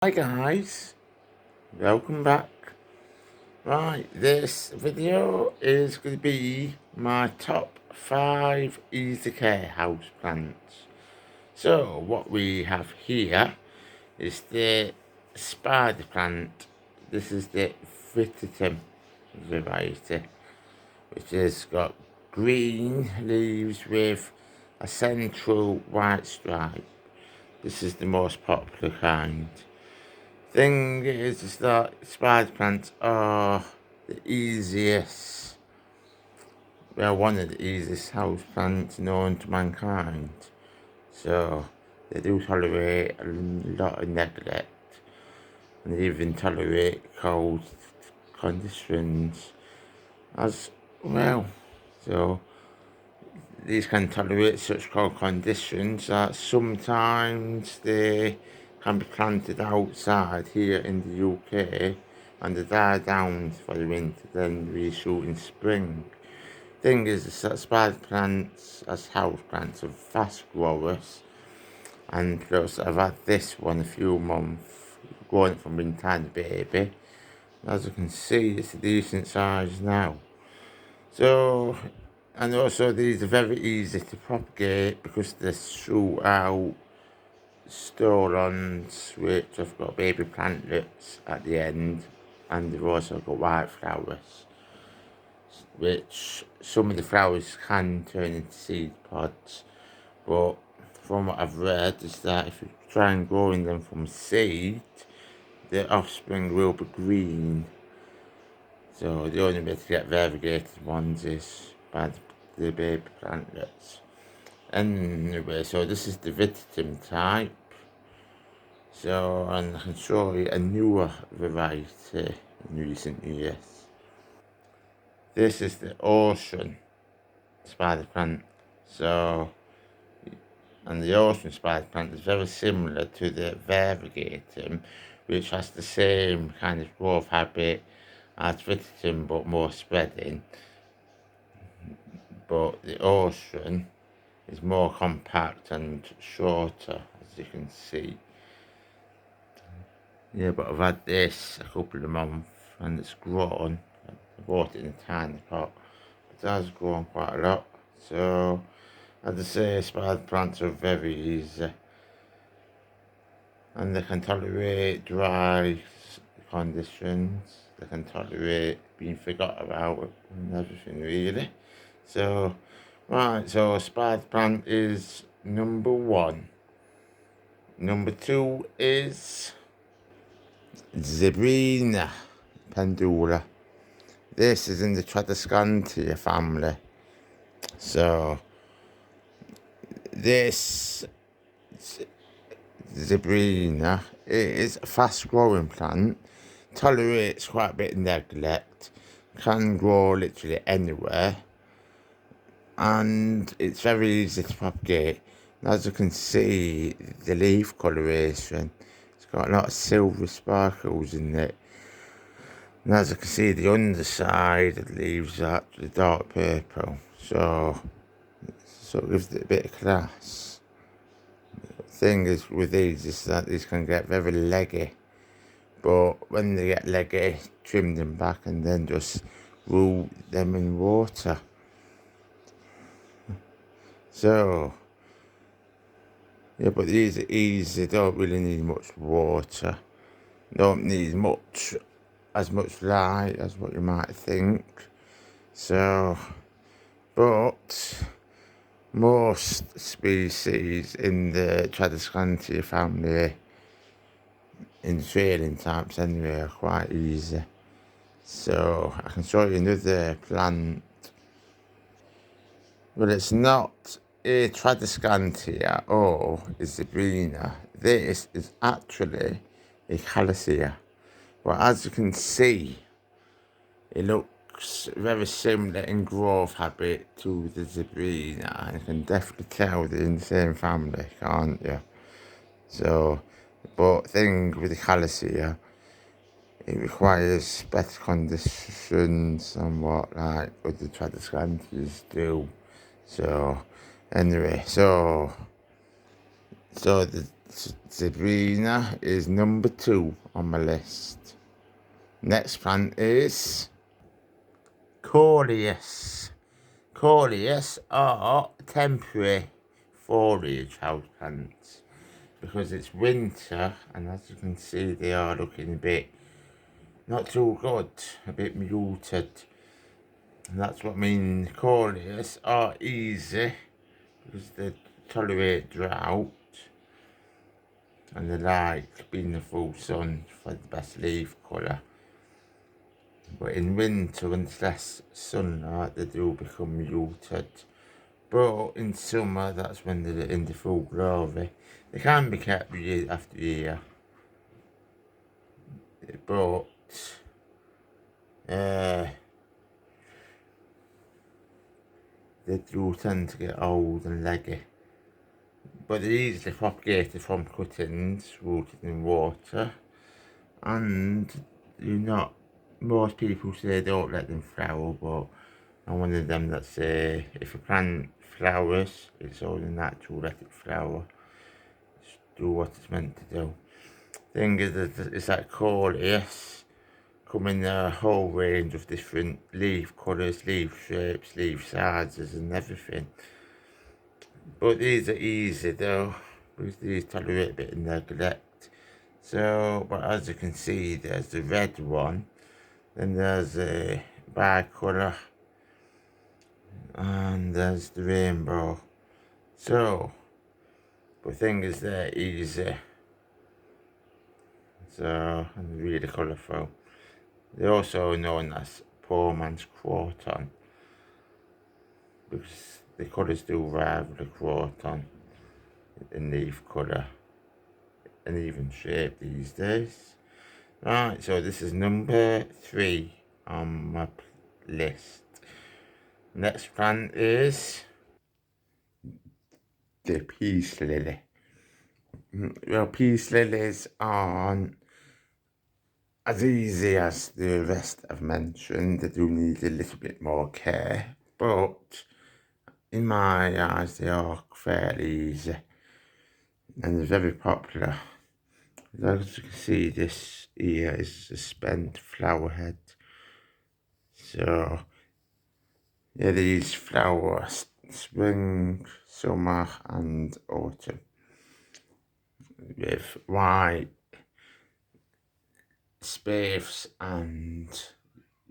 Hi guys, welcome back. Right, this video is going to be my top 5 easy care houseplants. So what we have here is the spider plant. This is the Vititum variety, which has got green leaves with a central white stripe. This is the most popular kind. Thing is that spider plants are the easiest, well, one of the easiest house plants known to mankind. So they do tolerate a lot of neglect, and they even tolerate cold conditions as well. So these can tolerate such cold conditions that sometimes they can be planted outside here in the UK and they die down for the winter, then reshoot in spring. Thing is that spider plants as house plants are fast growers, and plus I've had this one a few months, growing from being a tiny baby. As you can see, it's a decent size now. So, and also these are very easy to propagate because they shoot out stolons which have got baby plantlets at the end, and they've also got white flowers, which some of the flowers can turn into seed pods, but from what I've read is that if you try and growing them from seed, the offspring will be green. So the only way to get variegated ones is by the baby plantlets. Anyway, so this is the Vititum type. So, and I can show you a newer variety in recent years. This is the ocean spider plant. So, and the ocean spider plant is very similar to the variegatum, which has the same kind of growth habit as Vititum but more spreading. But the ocean is more compact and shorter, as you can see. Yeah, but I've had this a couple of months and it's grown. I bought it in a tiny pot, but it has grown quite a lot. So, as I say, spider plants are very easy and they can tolerate dry conditions. They can tolerate being forgot about and everything, really. So, right, so spider plant is number 1. Number 2 is Zebrina pendula. This is in the Tradescantia family. So this Zebrina is a fast growing plant, tolerates quite a bit of neglect, can grow literally anywhere, and it's very easy to propagate. As you can see, the leaf coloration, it's got a lot of silver sparkles in it. And as you can see, the underside of the leaves are actually dark purple, so it gives it a bit of class. The thing is with these is that these can get very leggy, but when they get leggy, trim them back and then just root them in water. So, yeah, but these are easy, don't really need much water, don't need as much light as what you might think. So, but most species in the Tradescantia family, in the trailing types anyway, are quite easy. So I can show you another plant. Well, it's not a Tradescantia or a Zebrina. This is actually a Calesia. But as you can see, it looks very similar in growth habit to the Zebrina, and you can definitely tell they're in the same family, can't you? So, but thing with the Calesia, it requires better conditions than what like other Tradescantias do. So, anyway, so Sabrina is number 2 on my list. Next plant is coleus. Coleus are temporary foliage houseplants because it's winter, and as you can see they are looking a bit not too good, a bit muted. And that's what I mean. Coleus are easy because they tolerate drought and they like being in the full sun for the best leaf colour. But in winter, when there's less sunlight, they do become muted. But in summer, that's when they're in the full glory. They can be kept year after year. But they do tend to get old and leggy. But they're easily propagated from cuttings rooted in water. And most people say don't let them flower, but I'm one of them that say if a plant flowers, it's only natural, let it flower. Just do what it's meant to do. Thing is, it's like coleus come in a whole range of different leaf colours, leaf shapes, leaf sizes and everything. But these are easy though, because these tolerate a bit of neglect. So, but as you can see, there's the red one, then there's a bicolour, and there's the rainbow. So, but the thing is they're easy. So, and really colourful. They're also known as poor man's croton, because the colours do rival the croton in leaf colour and even shape these days. Right, so this is number 3 on my list. Next plant is the peace lily. Well, peace lilies aren't as easy as the rest I've mentioned. They do need a little bit more care, but in my eyes they are fairly easy and they're very popular. As you can see, this here is a spent flower head. So yeah, these flower spring, summer and autumn with white spathes and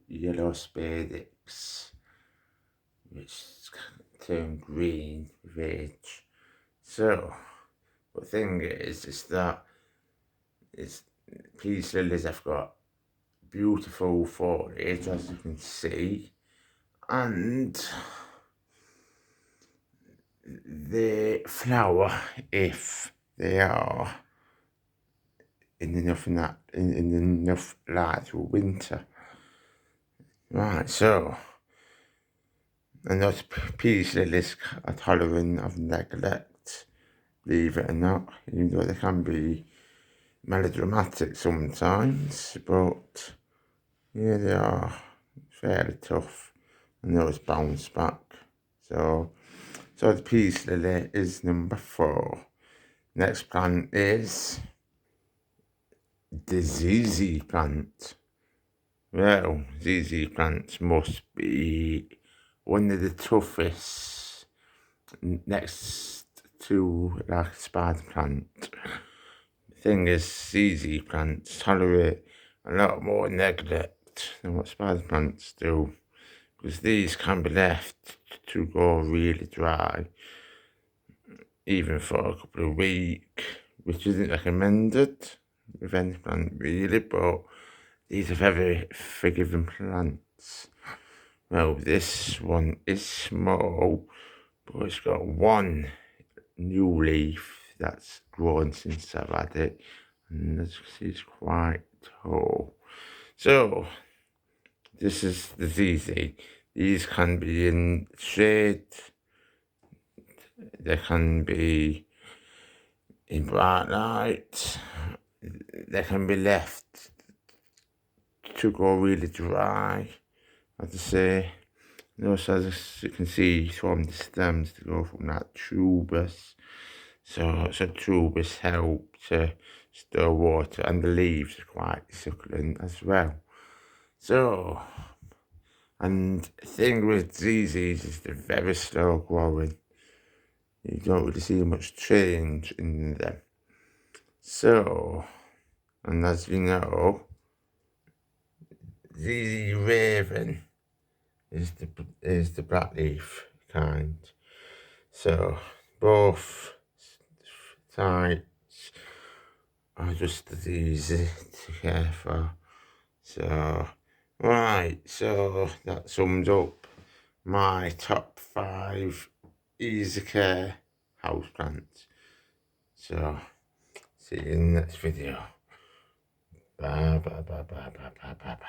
yellow spadix, which turn green with age. So the thing is that peace lilies have got beautiful foliage, as you can see, and they flower if they are in enough light through winter. Right, so, and those peace lilies are tolerant of neglect, believe it or not, even though they can be melodramatic sometimes, but yeah, they are fairly tough and they always bounce back. So the peace lily is number 4. Next plant is the ZZ plant. Well, ZZ plants must be one of the toughest next to like spider plant. The thing is, ZZ plants tolerate a lot more neglect than what spider plants do, because these can be left to go really dry, even for a couple of weeks, which isn't recommended with any plant really, but these are very forgiving plants. Well, this one is small, but it's got one new leaf that's grown since I've had it, and as you can see, it's quite tall. So, this is the ZZ. These can be in shade, they can be in bright light, they can be left to go really dry, as I say. And also, as you can see from the stems, to go from that tubers So tubers help to store water, and the leaves are quite succulent as well. So, and the thing with these is they're very slow growing. You don't really see much change in them. So, and as you know, the raven is the blackleaf kind. So both types are just as easy to care for. So right, so that sums up my top 5 easy care houseplants. So see you in the next video. Bye bye bye bye bye bye bye bye.